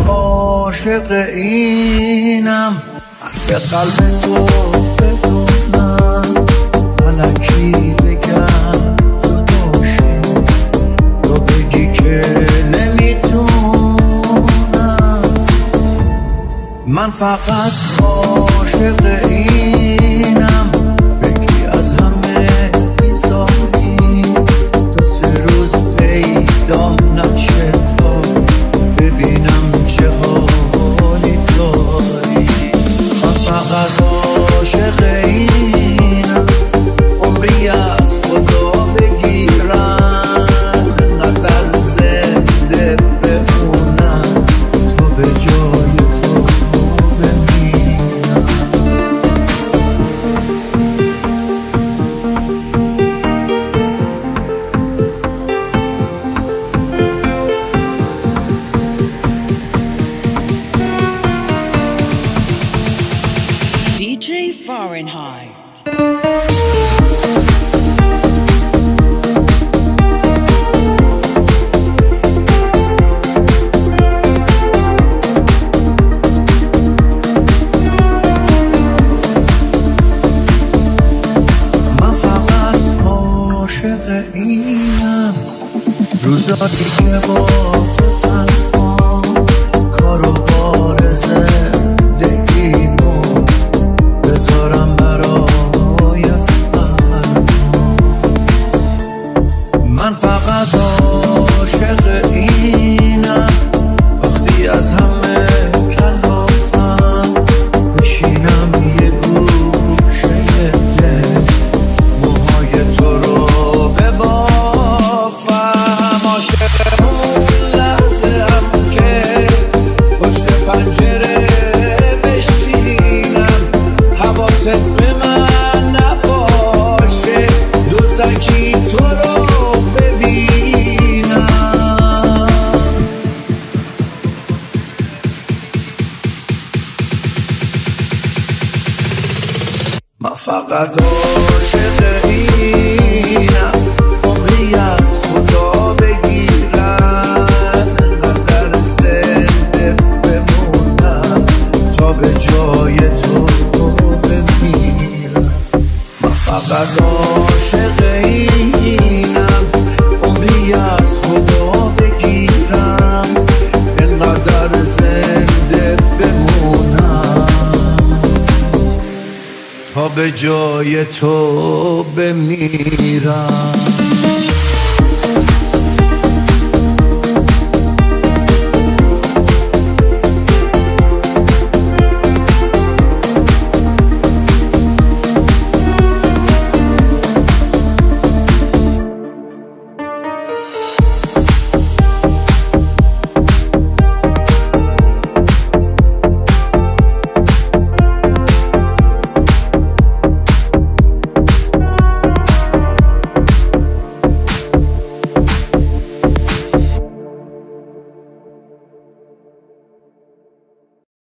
عاشق اینم، حرف قلب تو بدونم، الکی بگم تو باشی، تو بگی که نمیتونم. من فقط عاشق اینم، بگی از همه بیزاری، دو سه روز پیدام نشه تا ببینم چه حالی داری. من فقط عاشق اینم، عمری از خدا بگیرم، انقدر زنده بمونم تا به جای تو بمیرم. DJ Fahrenheit. من فقط عاشق اینم، روزایی که با تو تنها کار و بار زندگیمو بذارم برای فردا. من فقط عاشق اینم، وقتی از همه کلافم بشینم یه گوشه دل، موهای تو رو ببافم. عاشق اون لحظه هم که پشت پنجره بشینم، حواست به من نباشه، دزدکی تو رو ببینم. من فقط عاشق اینم، عمری از خدا بگیرم، انقدر زنده بمونم تا به جای تو بمیرم. من فقط عاشق اینم، عمری از خدا بگیرم، انقدر زنده بمونم تا به جای تو بمیرم.